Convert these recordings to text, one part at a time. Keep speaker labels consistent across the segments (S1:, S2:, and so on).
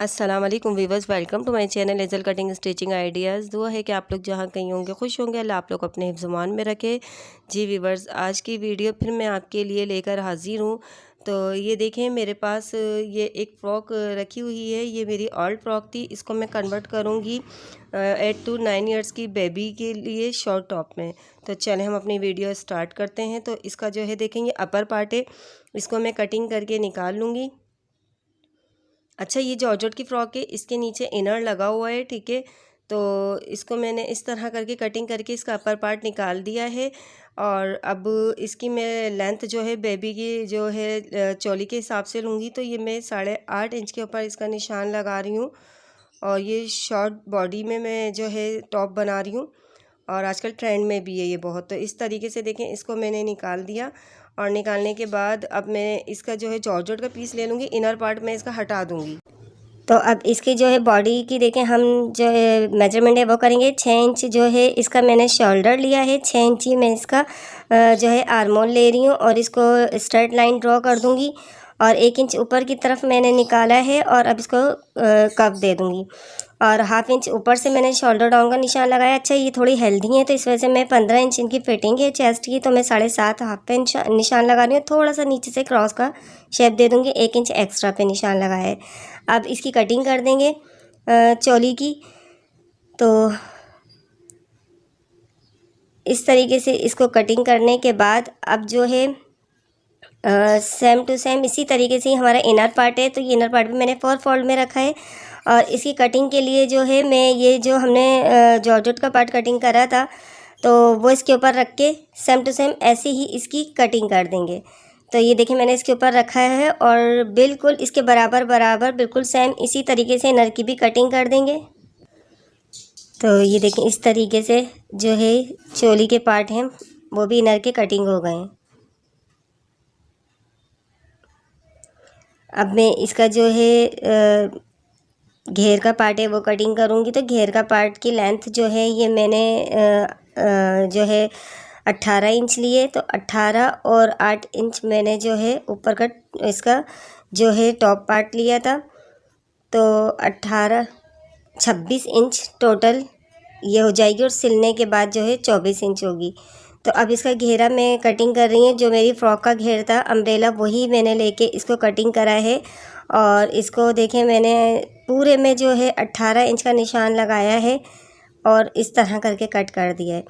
S1: अस्सलाम वालेकुम viewers, welcome to my channel एजल कटिंग स्टिचिंग आइडियाज़। दुआ है कि आप लोग जहाँ कहीं होंगे खुश होंगे, अल्लाह आप लोग अपने हिफ्ज़-ओ-मान में रखे। जी वीवर्स, आज की वीडियो फिर मैं आपके लिए लेकर हाज़िर हूँ। तो ये देखें, मेरे पास ये एक फ़्रॉक रखी हुई है। ये मेरी ओल्ड फ़्रॉक थी, इसको मैं कन्वर्ट करूँगी 8 to 9 ईयर्स की बेबी के लिए शॉर्ट टॉप में। तो चलें हम अपनी वीडियो स्टार्ट करते हैं। तो इसका जो है देखें, ये अपर पार्ट है, इसको मैं कटिंग करके निकाल लूँगी। अच्छा, ये जॉर्जेट की फ़्रॉक है, इसके नीचे इनर लगा हुआ है, ठीक है। तो इसको मैंने इस तरह करके कटिंग करके इसका अपर पार्ट निकाल दिया है। और अब इसकी मैं लेंथ जो है बेबी की जो है चोली के हिसाब से लूँगी। तो ये मैं 8.5 इंच के ऊपर इसका निशान लगा रही हूँ। और ये शॉर्ट बॉडी में मैं जो है टॉप बना रही हूँ, और आजकल ट्रेंड में भी है ये बहुत। तो इस तरीके से देखें, इसको मैंने निकाल दिया। और निकालने के बाद अब मैं इसका जो है जॉर्जेट का पीस ले लूँगी, इनर पार्ट मैं इसका हटा दूँगी। तो अब इसकी जो है बॉडी की देखें, हम जो है मेजरमेंट है वो करेंगे 6 इंच जो है इसका मैंने शोल्डर लिया है, 6 इंच ही मैं इसका जो है आर्मोल ले रही हूँ और इसको स्ट्रेट लाइन ड्रॉ कर दूँगी। और 1 इंच ऊपर की तरफ मैंने निकाला है और अब इसको कप दे दूँगी। और हाफ इंच ऊपर से मैंने शोल्डर डाउन का निशान लगाया। अच्छा, ये थोड़ी हेल्दी है तो इस वजह से मैं 15 इंच इनकी फिटिंग है चेस्ट की, तो मैं 7.5 हाफ पे निशान लगा रही हूँ। थोड़ा सा नीचे से क्रॉस का शेप दे दूँगी, 1 इंच एक्स्ट्रा पे निशान लगाया है। अब इसकी कटिंग कर देंगे चोली की। तो इस तरीके से इसको कटिंग करने के बाद अब जो है सेम टू सेम इसी तरीके से ही हमारा इनर पार्ट है। तो ये इनर पार्ट भी मैंने 4 फोल्ड में रखा है। और इसकी कटिंग के लिए जो है मैं ये जो हमने जॉर्जेट का पार्ट कटिंग करा था, तो वो इसके ऊपर रख के सेम टू सेम ऐसे ही इसकी कटिंग कर देंगे। तो ये देखिए, मैंने इसके ऊपर रखा है और बिल्कुल इसके बराबर बराबर बिल्कुल सेम इसी तरीके से इनर की भी कटिंग कर देंगे। तो ये देखिए, इस तरीके से जो है चोली के पार्ट हैं वो भी इनर के कटिंग हो गए हैं। अब मैं इसका जो है घेर का पार्ट है वो कटिंग करूँगी। तो घेर का पार्ट की लेंथ जो है ये मैंने जो है 18 इंच लिए। तो 18 और 8 इंच मैंने जो है ऊपर का इसका जो है टॉप पार्ट लिया था। तो 26 इंच टोटल ये हो जाएगी, और सिलने के बाद जो है 24 इंच होगी। तो अब इसका घेरा मैं कटिंग कर रही हूँ। जो मेरी फ़्रॉक का घेर था अम्ब्रेला, वही मैंने लेके इसको कटिंग करा है। और इसको देखें, मैंने पूरे में जो है 18 इंच का निशान लगाया है और इस तरह करके कट कर दिया है।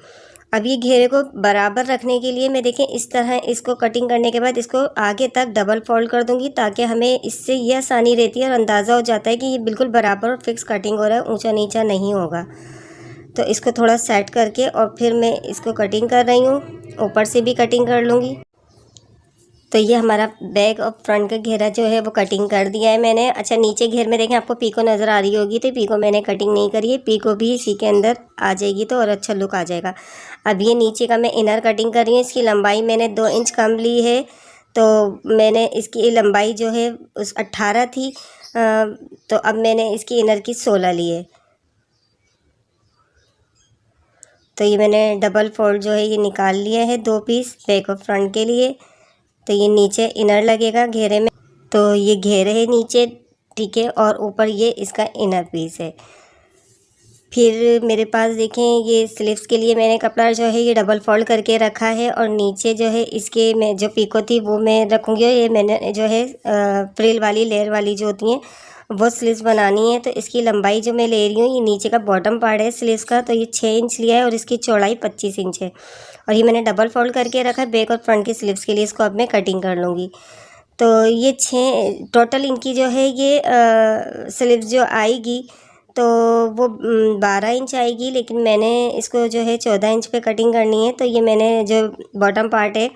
S1: अब ये घेरे को बराबर रखने के लिए मैं देखें इस तरह इसको कटिंग करने के बाद इसको आगे तक डबल फोल्ड कर दूंगी, ताकि हमें इससे ये आसानी रहती है और अंदाज़ा हो जाता है कि ये बिल्कुल बराबर और फिक्स कटिंग हो रहा है, ऊंचा नीचा नहीं होगा। तो इसको थोड़ा सेट करके और फिर मैं इसको कटिंग कर रही हूँ, ऊपर से भी कटिंग कर लूँगी। तो ये हमारा बैक और फ्रंट का घेरा जो है वो कटिंग कर दिया है मैंने। अच्छा, नीचे घेर में देखें आपको पीको नज़र आ रही होगी, तो पीको मैंने कटिंग नहीं करी है, पीको भी इसी के अंदर आ जाएगी तो और अच्छा लुक आ जाएगा। अब ये नीचे का मैं इनर कटिंग कर रही हूँ। इसकी लंबाई मैंने 2 इंच कम ली है। तो मैंने इसकी लंबाई जो है उस 18 थी, तो अब मैंने इसकी इनर की 16 ली है। तो ये मैंने डबल फोल्ड जो है ये निकाल लिया है, 2 पीस बैक और फ्रंट के लिए। तो ये नीचे इनर लगेगा घेरे में, तो ये घेरे है नीचे, ठीक है। और ऊपर ये इसका इनर पीस है। फिर मेरे पास देखें, ये स्लीव्स के लिए मैंने कपड़ा जो है ये डबल फोल्ड करके रखा है। और नीचे जो है इसके मैं जो पीको थी वो मैं रखूँगी। ये मैंने जो है फ्रिल वाली लेयर वाली जो होती हैं वो स्लीव्स बनानी है। तो इसकी लंबाई जो मैं ले रही हूँ, ये नीचे का बॉटम पार्ट है स्लीव्स का, तो ये 6 इंच लिया है और इसकी चौड़ाई 25 इंच है। और ये मैंने डबल फोल्ड करके रखा है बैक और फ्रंट की स्लीव्स के लिए। इसको अब मैं कटिंग कर लूँगी। तो ये 6 टोटल इनकी जो है ये स्लीव्स जो आएगी तो वो 12 इंच आएगी, लेकिन मैंने इसको जो है 14 इंच पे कटिंग करनी है। तो ये मैंने जो बॉटम पार्ट है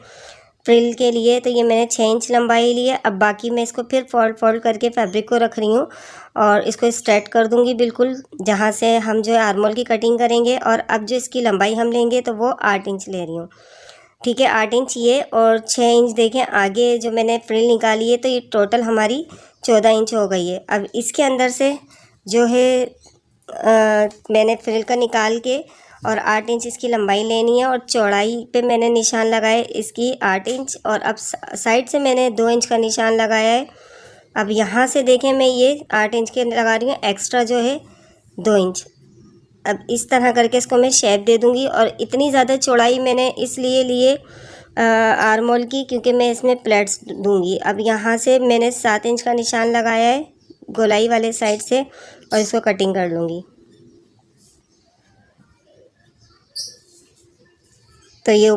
S1: फ्रिल के लिए, तो ये मैंने 6 इंच लंबाई ली है। अब बाकी मैं इसको फिर फोल्ड करके फैब्रिक को रख रही हूँ और इसको स्ट्रेट कर दूँगी बिल्कुल, जहाँ से हम जो है आर्मोल की कटिंग करेंगे। और अब जो इसकी लंबाई हम लेंगे तो वो 8 इंच ले रही हूँ, ठीक है। 8 इंच ये और 6 इंच देखें आगे जो मैंने फ्रिल निकाली है, तो ये टोटल हमारी 14 इंच हो गई है। अब इसके अंदर से जो है मैंने फ्रिल का निकाल के और 8 इंच इसकी लंबाई लेनी है। और चौड़ाई पे मैंने निशान लगाए इसकी 8 इंच, और अब साइड से मैंने 2 इंच का निशान लगाया है।
S2: अब यहाँ से देखें मैं ये 8 इंच के लगा रही हूँ, एक्स्ट्रा जो है 2 इंच। अब इस तरह करके इसको मैं शेप दे दूँगी। और इतनी ज़्यादा चौड़ाई मैंने इसलिए लिए आर्म होल की, क्योंकि मैं इसमें प्लेट्स दूँगी। अब यहाँ से मैंने 7 इंच का निशान लगाया है गोलाई वाले साइड से, और इसको कटिंग कर लूँगी। तो ये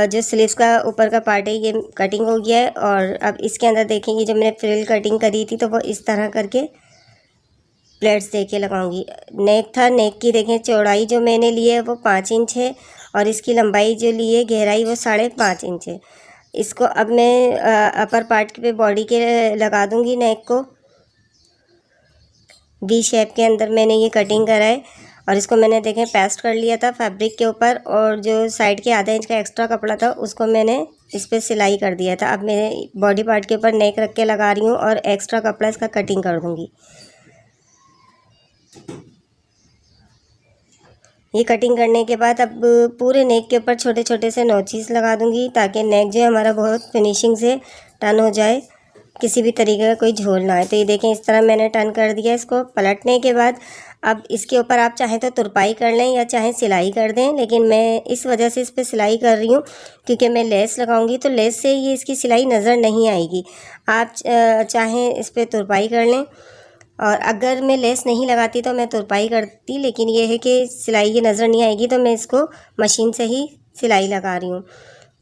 S2: जो स्लीव्स का ऊपर का पार्ट है ये कटिंग हो गया है। और अब इसके अंदर देखेंगे, जब मैंने फ्रिल कटिंग करी थी तो वो इस तरह करके प्लेट्स दे के लगाऊंगी। नेक था, नेक की देखें चौड़ाई जो मैंने ली है वो 5 इंच है, और इसकी लंबाई जो ली है गहराई वो 5.5 इंच है। इसको अब मैं अपर पार्ट पे बॉडी के लगा दूंगी नेक को। वी शेप के अंदर मैंने ये कटिंग करा है, और इसको मैंने देखें पेस्ट कर लिया था फैब्रिक के ऊपर, और जो साइड के आधा इंच का एक्स्ट्रा कपड़ा था उसको मैंने इस पर सिलाई कर दिया था। अब मैं बॉडी पार्ट के ऊपर नेक रख के लगा रही हूँ, और एक्स्ट्रा कपड़ा इसका कटिंग कर दूँगी। ये कटिंग करने के बाद अब पूरे नेक के ऊपर छोटे छोटे से नोचीस लगा दूँगी, ताकि नेक जो है हमारा बहुत फिनिशिंग से टर्न हो जाए, किसी भी तरीके का कोई झोल ना आए। तो ये देखें इस तरह मैंने टर्न कर दिया। इसको पलटने के बाद अब इसके ऊपर आप चाहें तो तुरपाई कर लें या चाहें सिलाई कर दें, लेकिन मैं इस वजह से इस पर सिलाई कर रही हूँ क्योंकि मैं लेस लगाऊंगी, तो लेस से ये इसकी सिलाई नज़र नहीं आएगी। आप चाहें इस पर तुरपाई कर लें, और अगर मैं लेस नहीं लगाती तो मैं तुरपाई करती, लेकिन ये है कि सिलाई ये नज़र नहीं आएगी, तो मैं इसको मशीन से ही सिलाई लगा रही हूँ।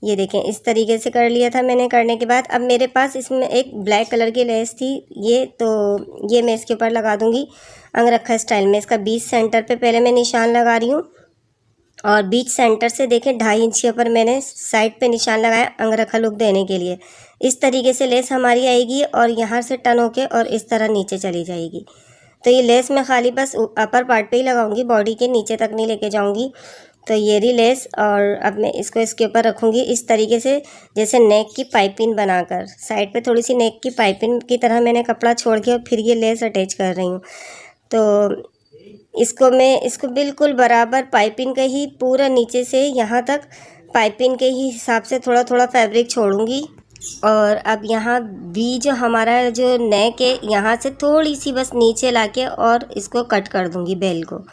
S2: ये देखें इस तरीके से कर लिया था मैंने। करने के बाद अब मेरे पास इसमें एक ब्लैक कलर की लेस थी, ये मैं इसके ऊपर लगा दूँगी अंगरखा स्टाइल में। इसका बीच सेंटर पे पहले मैं निशान लगा रही हूँ, और बीच सेंटर से देखें 2.5 इंच के ऊपर मैंने साइड पे निशान लगाया अंगरखा लुक देने के लिए। इस तरीके से लेस हमारी आएगी, और यहाँ से टर्न होके और इस तरह नीचे चली जाएगी। तो ये लेस मैं खाली बस अपर पार्ट पे ही लगाऊंगी, बॉडी के नीचे तक नहीं लेके जाऊंगी। तो ये रही लेस, और अब मैं इसको इसके ऊपर रखूँगी इस तरीके से, जैसे नेक की पाइपिंग बनाकर। साइड पे थोड़ी सी नेक की पाइपिंग की तरह मैंने कपड़ा छोड़ के और फिर ये लेस अटैच कर रही हूँ। तो इसको बिल्कुल बराबर पाइपिंग के ही पूरा नीचे से यहाँ तक पाइपिंग के ही हिसाब से थोड़ा थोड़ा फैब्रिक छोड़ूंगी। और अब यहाँ भी जो हमारा जो नेक है यहाँ से थोड़ी सी बस नीचे लाके और इसको कट कर दूँगी बेल को।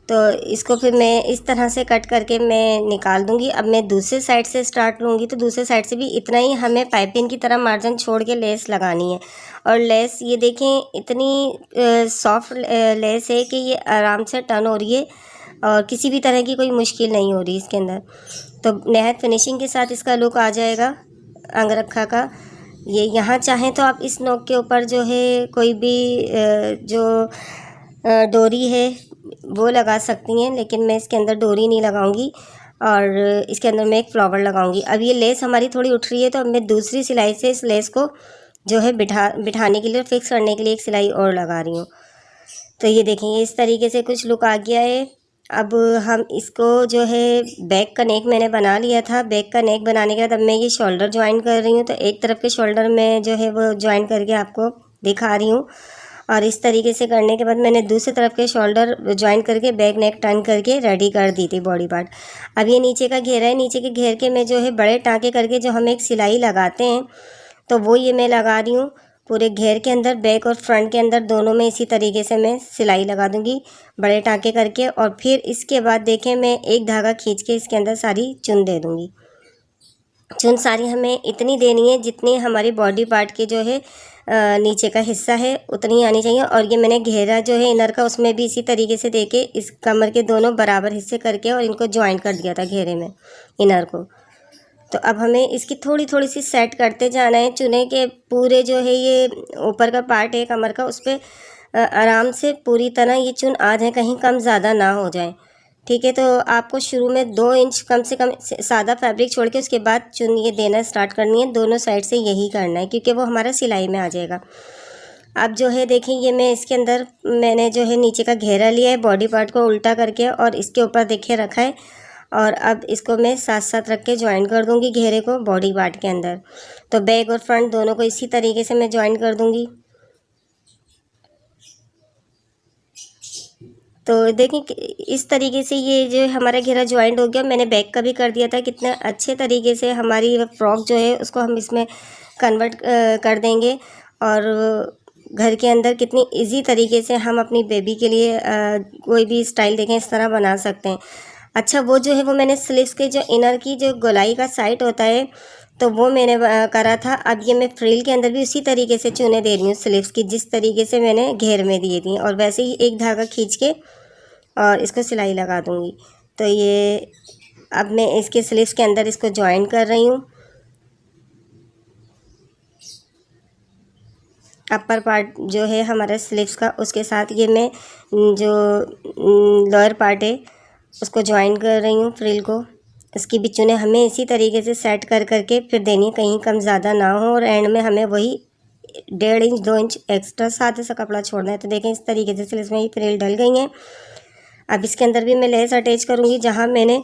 S2: तो इसको फिर मैं इस तरह से कट करके मैं निकाल दूँगी। अब मैं दूसरे साइड से स्टार्ट लूँगी, तो दूसरे साइड से भी इतना ही हमें पाइपिंग की तरह मार्जिन छोड़ के लेस लगानी है। और लेस ये देखें इतनी सॉफ्ट लेस है कि ये आराम से टर्न हो रही है, और किसी भी तरह की कोई मुश्किल नहीं हो रही इसके अंदर। तो नहायत फिनिशिंग के साथ इसका लुक आ जाएगा अंगरखा का। ये यहाँ चाहें तो आप इस नोक के ऊपर जो है कोई भी जो डोरी है वो लगा सकती हैं, लेकिन मैं इसके अंदर डोरी नहीं लगाऊंगी, और इसके अंदर मैं एक फ्लावर लगाऊंगी। अब ये लेस हमारी थोड़ी उठ रही है, तो अब मैं दूसरी सिलाई से इस लेस को जो है बिठाने के लिए, फिक्स करने के लिए एक सिलाई और लगा रही हूँ। तो ये देखेंगे इस तरीके से कुछ लुक आ गया है। अब हम इसको जो है बैक का नेक मैंने बना लिया था। बैक का नेक बनाने के बाद अब मैं ये शोल्डर ज्वाइन कर रही हूँ। तो एक तरफ के शोल्डर में जो है वो ज्वाइन करके आपको दिखा रही हूँ, और इस तरीके से करने के बाद मैंने दूसरी तरफ के शोल्डर ज्वाइन करके बैक नेक टर्न करके रेडी कर दी थी बॉडी पार्ट। अब ये नीचे का घेरा है, नीचे के घेर के मैं जो है बड़े टाँके करके जो हम एक सिलाई लगाते हैं, तो वो ये मैं लगा रही हूँ पूरे घेर के अंदर, बैक और फ्रंट के अंदर दोनों में इसी तरीके से मैं सिलाई लगा दूंगी बड़े टाँके करके। और फिर इसके बाद देखें मैं एक धागा खींच के इसके अंदर सारी चुन दे दूंगी। चुन सारी हमें इतनी देनी है जितनी हमारी बॉडी पार्ट के जो है नीचे का हिस्सा है उतनी आनी चाहिए। और ये मैंने घेरा जो है इनर का उसमें भी इसी तरीके से देके इस कमर के दोनों बराबर हिस्से करके और इनको ज्वाइन कर दिया था घेरे में इनर को। तो अब हमें इसकी थोड़ी थोड़ी सी सेट करते जाना है। चुने के पूरे जो है ये ऊपर का पार्ट है कमर का, उस पर आराम से पूरी तरह ये चुन आ जाए, कहीं कम ज़्यादा ना हो जाए। ठीक है, तो आपको शुरू में 2 इंच कम से कम सादा फैब्रिक छोड़ के उसके बाद चुन ये देना स्टार्ट करनी है। दोनों साइड से यही करना है क्योंकि वो हमारा सिलाई में आ जाएगा। अब जो है देखें ये मैं इसके अंदर मैंने जो है नीचे का घेरा लिया है बॉडी पार्ट को उल्टा करके और इसके ऊपर देखिए रखा है। और अब इसको मैं साथ साथ रख के ज्वाइन कर दूंगी घेरे को बॉडी पार्ट के अंदर। तो बैक और फ्रंट दोनों को इसी तरीके से मैं ज्वाइन कर दूंगी। तो देखें इस तरीके से ये जो हमारा घेरा ज्वाइंट हो गया। मैंने बैक का भी कर दिया था। कितना अच्छे तरीके से हमारी फ्रॉक जो है उसको हम इसमें कन्वर्ट कर देंगे। और घर के अंदर कितनी इजी तरीके से हम अपनी बेबी के लिए कोई भी स्टाइल देखें इस तरह बना सकते हैं। अच्छा, वो जो है वो मैंने स्लीव्स के जो इनर की जो गोलाई का साइड होता है तो वो मैंने करा था। अब ये मैं फ्रिल के अंदर भी उसी तरीके से चूने दे रही हूँ स्लीव्स की, जिस तरीके से मैंने घेर में दिए थी, और वैसे ही एक धागा खींच के और इसको सिलाई लगा दूँगी। तो ये अब मैं इसके स्लीव्स के अंदर इसको ज्वाइन कर रही हूँ। अपर पार्ट जो है हमारे स्लीव्स का, उसके साथ ये मैं जो लोअर पार्ट है उसको ज्वाइन कर रही हूँ फ्रिल को। इसकी भी चुने हमें इसी तरीके से सेट कर करके फिर देनी है, कहीं कम ज़्यादा ना हो, और एंड में हमें वही 1.5 इंच 2 इंच एक्स्ट्रा साथ सा कपड़ा छोड़ना है। तो देखें इस तरीके से इसमें ये फ्रिल डल गई हैं। अब इसके अंदर भी मैं लेस अटैच करूँगी जहाँ मैंने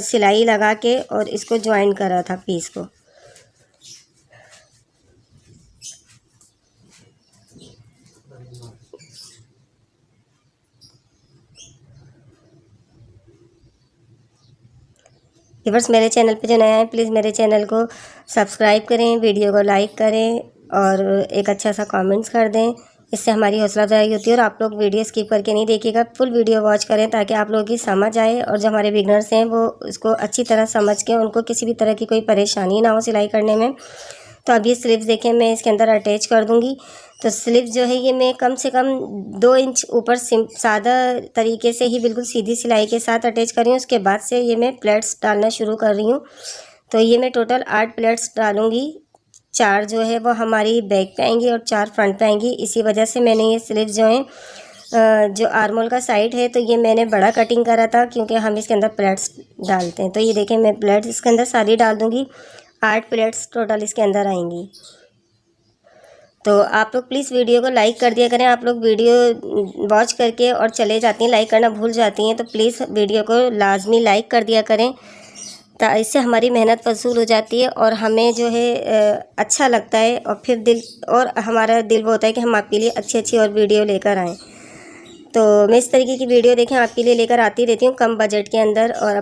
S2: सिलाई लगा के और इसको ज्वाइन करा था पीस को। व्यूअर्स, मेरे चैनल पे जो नया है प्लीज़ मेरे चैनल को सब्सक्राइब करें, वीडियो को लाइक करें और एक अच्छा सा कमेंट्स कर दें। इससे हमारी हौसला अफजाई होती है। और आप लोग वीडियो स्किप करके नहीं देखिएगा, फुल वीडियो वॉच करें ताकि आप लोगों की समझ आए और जो हमारे बिगनर्स हैं वो इसको अच्छी तरह समझ के उनको किसी भी तरह की कोई परेशानी ना हो सिलाई करने में। तो अब ये स्लीव्स देखें मैं इसके अंदर अटैच कर दूँगी। तो स्लीव्स जो है ये मैं कम से कम 2 इंच ऊपर सादा तरीके से ही बिल्कुल सीधी सिलाई के साथ अटैच कर रही हूँ। उसके बाद से ये मैं प्लेट्स डालना शुरू कर रही हूँ। तो ये मैं टोटल 8 प्लेट्स डालूँगी। 4 जो है वो हमारी बैक पे आएंगी और 4 फ्रंट पे आएंगी। इसी वजह से मैंने ये स्लीव्स जो हैं जो आर्मोल का साइड है तो ये मैंने बड़ा कटिंग करा था क्योंकि हम इसके अंदर प्लेट्स डालते हैं। तो ये देखें मैं प्लेट्स इसके अंदर सारी डाल दूँगी। 8 प्लेट्स टोटल इसके अंदर आएंगी। तो आप लोग प्लीज़ वीडियो को लाइक कर दिया करें। आप लोग वीडियो वॉच करके और चले जाती हैं, लाइक करना भूल जाती हैं, तो प्लीज़ वीडियो को लाजमी लाइक कर दिया करें। तो इससे हमारी मेहनत वसूल हो जाती है और हमें जो है अच्छा लगता है और फिर हमारा दिल वो होता है कि हम आपके लिए अच्छी अच्छी और वीडियो लेकर आएँ। तो मैं इस तरीके की वीडियो देखें आपके लिए लेकर आती रहती हूँ कम बजट के अंदर, और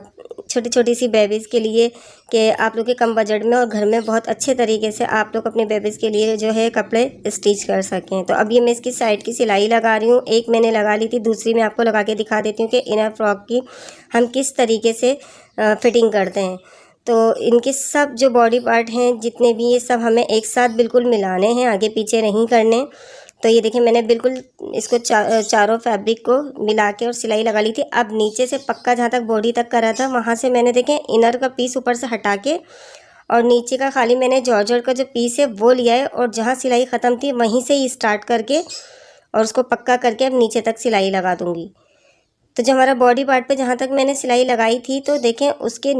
S2: छोटी छोटी सी बेबीज़ के लिए कि आप लोग के कम बजट में और घर में बहुत अच्छे तरीके से आप लोग अपने बेबीज़ के लिए जो है कपड़े स्टिच कर सकें। तो अब ये मैं इसकी साइड की सिलाई लगा रही हूँ। एक मैंने लगा ली थी, दूसरी मैं आपको लगा के दिखा देती हूँ कि इनर फ्रॉक की हम किस तरीके से फिटिंग करते हैं। तो इनके सब जो बॉडी पार्ट हैं जितने भी, ये सब हमें एक साथ बिल्कुल मिलाने हैं, आगे पीछे नहीं करने। तो ये देखिए मैंने बिल्कुल इसको चारों फैब्रिक को मिला के और सिलाई लगा ली थी। अब नीचे से पक्का जहाँ तक बॉडी तक करा था वहाँ से मैंने देखें इनर का पीस ऊपर से हटा के और नीचे का खाली मैंने जॉर्जेट का जो पीस है वो लिया है, और जहाँ सिलाई ख़त्म थी वहीं से ही स्टार्ट करके और उसको पक्का करके अब नीचे तक सिलाई लगा दूँगी। तो जो हमारा बॉडी पार्ट पे जहाँ तक मैंने सिलाई लगाई थी तो देखें उसके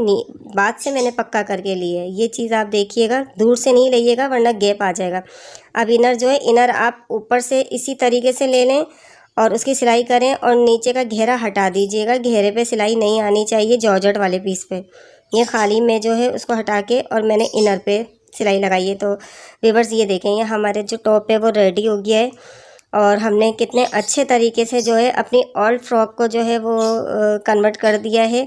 S2: बाद से मैंने पक्का करके ली है। ये चीज़ आप देखिएगा, दूर से नहीं लइएगा वरना गैप आ जाएगा। अब इनर जो है, इनर आप ऊपर से इसी तरीके से ले लें और उसकी सिलाई करें और नीचे का घेरा हटा दीजिएगा। घेरे पे सिलाई नहीं आनी चाहिए जॉर्जेट वाले पीस पे। ये खाली में जो है उसको हटा के और मैंने इनर पे सिलाई लगाई है। तो व्यूअर्स ये देखें, ये हमारे जो टॉप है वो रेडी हो गया है और हमने कितने अच्छे तरीके से जो है अपनी ऑल फ्रॉक को जो है वो कन्वर्ट कर दिया है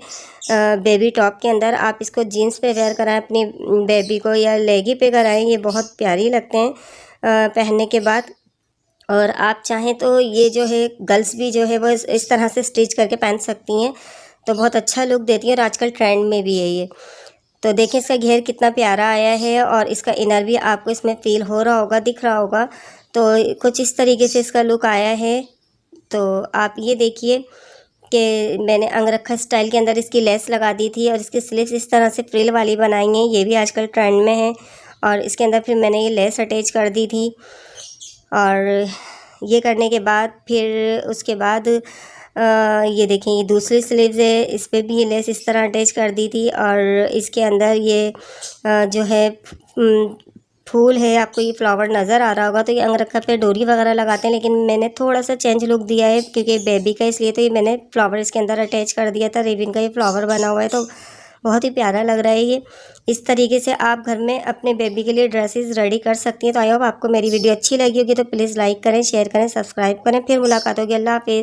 S2: बेबी टॉप के अंदर। आप इसको जीन्स पे वेयर कराएं अपनी बेबी को या लेगी पे कराएं, ये बहुत प्यारी लगते हैं पहनने के बाद। और आप चाहें तो ये जो है गर्ल्स भी जो है वो इस तरह से स्टिच करके पहन सकती हैं, तो बहुत अच्छा लुक देती है और आजकल ट्रेंड में भी है ये। तो देखें इसका घेर कितना प्यारा आया है और इसका इनर भी आपको इसमें फील हो रहा होगा, दिख रहा होगा। तो कुछ इस तरीके से इसका लुक आया है। तो आप ये देखिए कि मैंने अंगरखा स्टाइल के अंदर इसकी लेस लगा दी थी और इसकी स्लीव्स इस तरह से फ्रिल वाली बनाई हैं, ये भी आजकल ट्रेंड में है। और इसके अंदर फिर मैंने ये लेस अटैच कर दी थी और ये करने के बाद फिर उसके बाद ये देखें ये दूसरी स्लीव्स है, इस पर भी ये लेस इस तरह अटैच कर दी थी। और इसके अंदर ये जो है फूल है, आपको ये फ्लावर नज़र आ रहा होगा। तो ये अंगरखा पे डोरी वगैरह लगाते हैं, लेकिन मैंने थोड़ा सा चेंज लुक दिया है क्योंकि बेबी का, इसलिए तो ये मैंने फ्लावर इसके अंदर अटैच कर दिया था। रिबन का ये फ्लावर बना हुआ है तो बहुत ही प्यारा लग रहा है ये। इस तरीके से आप घर में अपने बेबी के लिए ड्रेसेस रेडी कर सकती हैं। तो आई होप आपको मेरी वीडियो अच्छी लगी होगी, तो प्लीज़ लाइक करें, शेयर करें, सब्सक्राइब करें। फिर मुलाकात होगी। अल्लाह हाफिज़।